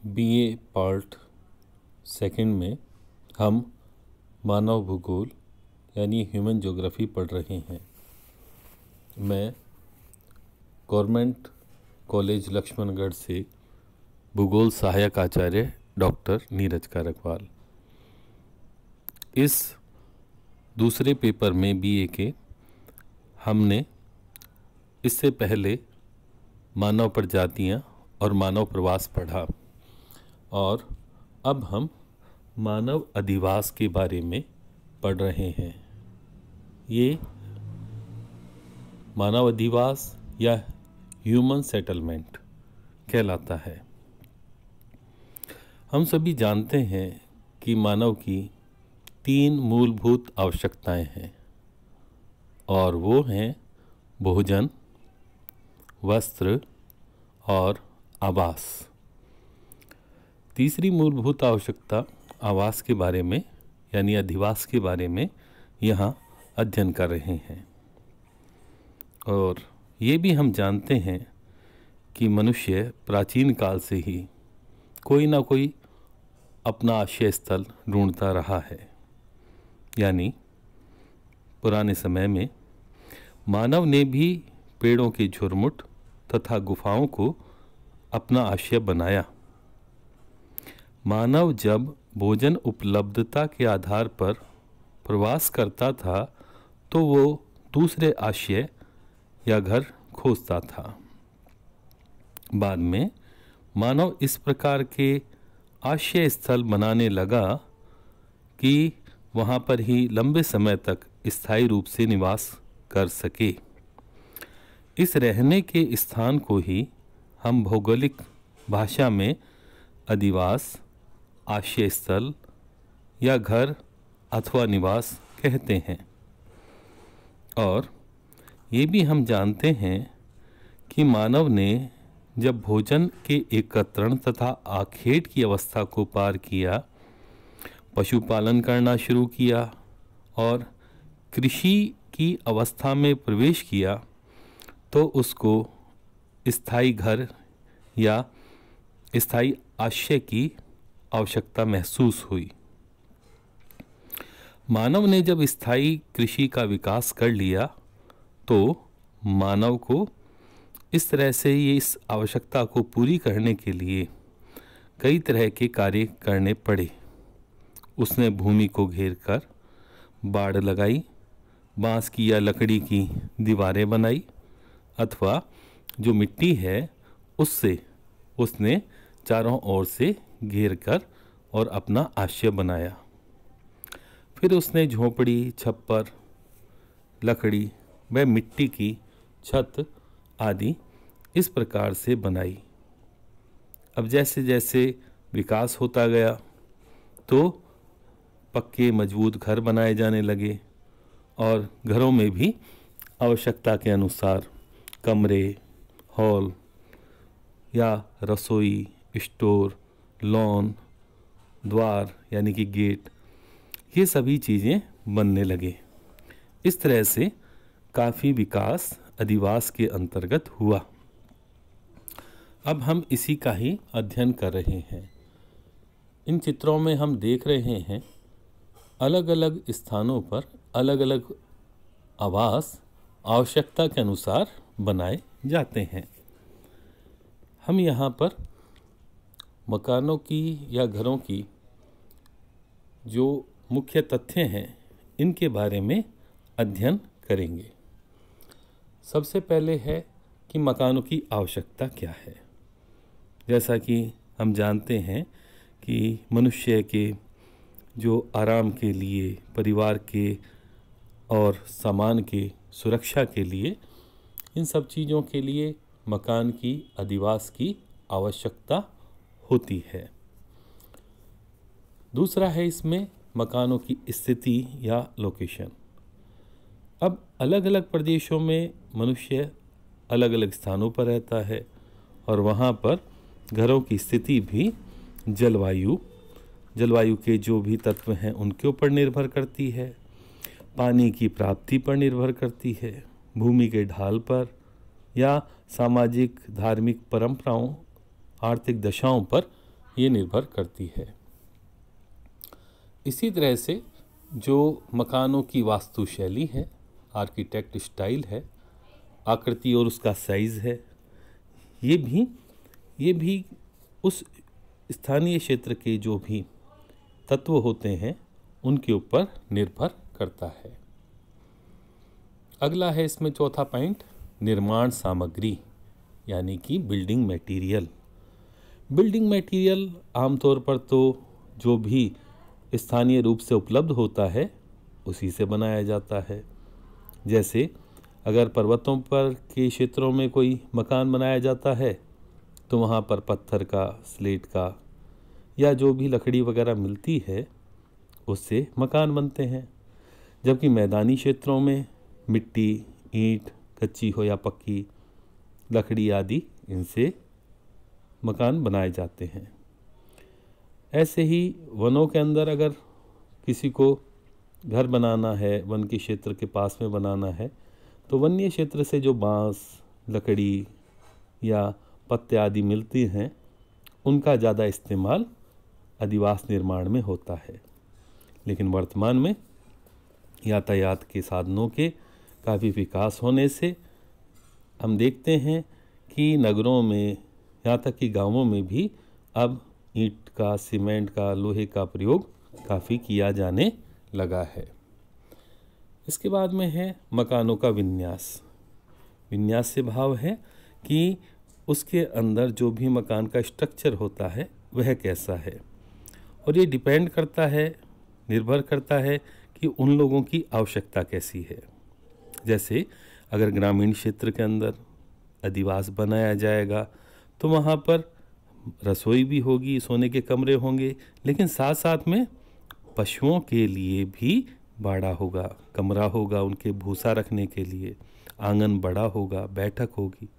BA part second में हम मानव भूगोल यानी ह्यूमन ज्योग्राफी पढ़ रहे हैं। मैं गवर्नमेंट कॉलेज लक्ष्मणगढ़ से भूगोल सहायक आचार्य डॉक्टर नीरज कारकवाल। इस दूसरे पेपर में बीए के हमने इससे पहले मानव प्रजातियाँ और मानव प्रवास पढ़ा और अब हम मानव अधिवास के बारे में पढ़ रहे हैं। ये मानव अधिवास या ह्यूमन सेटलमेंट कहलाता है। हम सभी जानते हैं कि मानव की 3 मूलभूत आवश्यकताएं हैं और वो हैं भोजन, वस्त्र और आवास। तीसरी मूलभूत आवश्यकता आवास के बारे में यानी अधिवास के बारे में यहाँ अध्ययन कर रहे हैं। और ये भी हम जानते हैं कि मनुष्य प्राचीन काल से ही कोई ना कोई अपना आश्रय स्थल ढूंढता रहा है। यानी पुराने समय में मानव ने भी पेड़ों के झुरमुट तथा गुफाओं को अपना आश्रय बनाया। मानव जब भोजन उपलब्धता के आधार पर प्रवास करता था तो वो दूसरे आश्रय या घर खोजता था। बाद में मानव इस प्रकार के आश्रय स्थल बनाने लगा कि वहाँ पर ही लंबे समय तक स्थायी रूप से निवास कर सके। इस रहने के स्थान को ही हम भौगोलिक भाषा में अधिवास, आश्रय स्थल या घर अथवा निवास कहते हैं। और ये भी हम जानते हैं कि मानव ने जब भोजन के एकत्रण तथा आखेट की अवस्था को पार किया, पशुपालन करना शुरू किया और कृषि की अवस्था में प्रवेश किया तो उसको स्थायी घर या स्थायी आश्रय की आवश्यकता महसूस हुई। मानव ने जब स्थायी कृषि का विकास कर लिया तो मानव को इस तरह से ये इस आवश्यकता को पूरी करने के लिए कई तरह के कार्य करने पड़े। उसने भूमि को घेर कर बाड़ लगाई, बांस की या लकड़ी की दीवारें बनाई अथवा जो मिट्टी है उससे उसने चारों ओर से घेर कर और अपना आश्रय बनाया। फिर उसने झोंपड़ी, छप्पर, लकड़ी व मिट्टी की छत आदि इस प्रकार से बनाई। अब जैसे जैसे विकास होता गया तो पक्के मजबूत घर बनाए जाने लगे और घरों में भी आवश्यकता के अनुसार कमरे, हॉल या रसोई, स्टोर, लॉन, द्वार यानी कि गेट, ये सभी चीज़ें बनने लगे। इस तरह से काफ़ी विकास अधिवास के अंतर्गत हुआ। अब हम इसी का ही अध्ययन कर रहे हैं। इन चित्रों में हम देख रहे हैं अलग अलग स्थानों पर अलग अलग आवास आवश्यकता के अनुसार बनाए जाते हैं। हम यहाँ पर मकानों की या घरों की जो मुख्य तथ्य हैं इनके बारे में अध्ययन करेंगे। सबसे पहले है कि मकानों की आवश्यकता क्या है। जैसा कि हम जानते हैं कि मनुष्य के जो आराम के लिए, परिवार के और सामान के सुरक्षा के लिए, इन सब चीज़ों के लिए मकान की, अधिवास की आवश्यकता होती है। दूसरा है इसमें मकानों की स्थिति या लोकेशन। अब अलग अलग प्रदेशों में मनुष्य अलग अलग स्थानों पर रहता है और वहाँ पर घरों की स्थिति भी जलवायु के जो भी तत्व हैं उनके ऊपर निर्भर करती है, पानी की प्राप्ति पर निर्भर करती है, भूमि के ढाल पर या सामाजिक धार्मिक परंपराओं, आर्थिक दशाओं पर ये निर्भर करती है। इसी तरह से जो मकानों की वास्तुशैली है, आर्किटेक्ट स्टाइल है, आकृति और उसका साइज़ है, ये भी उस स्थानीय क्षेत्र के जो भी तत्व होते हैं उनके ऊपर निर्भर करता है। अगला है इसमें चौथा पॉइंट, निर्माण सामग्री यानी कि बिल्डिंग मटेरियल। बिल्डिंग मटेरियल आमतौर पर तो जो भी स्थानीय रूप से उपलब्ध होता है उसी से बनाया जाता है। जैसे अगर पर्वतों पर के क्षेत्रों में कोई मकान बनाया जाता है तो वहाँ पर पत्थर का, स्लेट का या जो भी लकड़ी वगैरह मिलती है उससे मकान बनते हैं। जबकि मैदानी क्षेत्रों में मिट्टी, ईंट, कच्ची हो या पक्की, लकड़ी आदि इनसे मकान बनाए जाते हैं। ऐसे ही वनों के अंदर अगर किसी को घर बनाना है, वन के क्षेत्र के पास में बनाना है, तो वन्य क्षेत्र से जो बांस, लकड़ी या पत्ते आदि मिलती हैं उनका ज़्यादा इस्तेमाल अधिवास निर्माण में होता है। लेकिन वर्तमान में यातायात के साधनों के काफ़ी विकास होने से हम देखते हैं कि नगरों में, यहाँ तक कि गांवों में भी अब ईंट का, सीमेंट का, लोहे का प्रयोग काफ़ी किया जाने लगा है। इसके बाद में है मकानों का विन्यास। विन्यास से भाव है कि उसके अंदर जो भी मकान का स्ट्रक्चर होता है वह कैसा है, और ये डिपेंड करता है, निर्भर करता है कि उन लोगों की आवश्यकता कैसी है। जैसे अगर ग्रामीण क्षेत्र के अंदर अधिवास बनाया जाएगा तो वहाँ पर रसोई भी होगी, सोने के कमरे होंगे, लेकिन साथ साथ में पशुओं के लिए भी बाड़ा होगा, कमरा होगा उनके भूसा रखने के लिए, आंगन बड़ा होगा, बैठक होगी।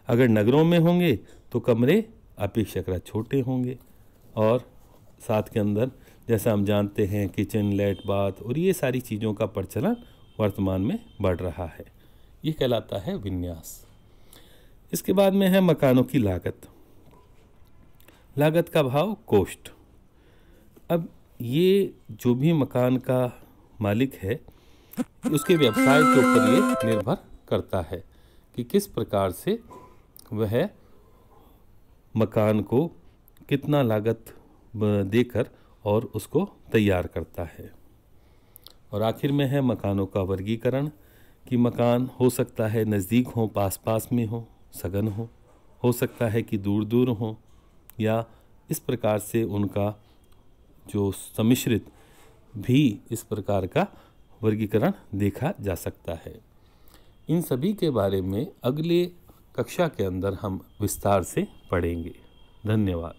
अगर नगरों में होंगे तो कमरे अपेक्षाकृत छोटे होंगे और साथ के अंदर जैसा हम जानते हैं किचन, लेट, बाथ और ये सारी चीज़ों का प्रचलन वर्तमान में बढ़ रहा है। ये कहलाता है विन्यास। इसके बाद में है मकानों की लागत। लागत का भाव कॉस्ट। अब ये जो भी मकान का मालिक है उसके व्यवसाय के ऊपर ये निर्भर करता है कि किस प्रकार से वह मकान को कितना लागत देकर और उसको तैयार करता है। और आखिर में है मकानों का वर्गीकरण कि मकान हो सकता है नज़दीक हो, पास पास में सघन हो सकता है कि दूर दूर हो, या इस प्रकार से उनका जो सम्मिश्रित भी इस प्रकार का वर्गीकरण देखा जा सकता है। इन सभी के बारे में अगले कक्षा के अंदर हम विस्तार से पढ़ेंगे। धन्यवाद।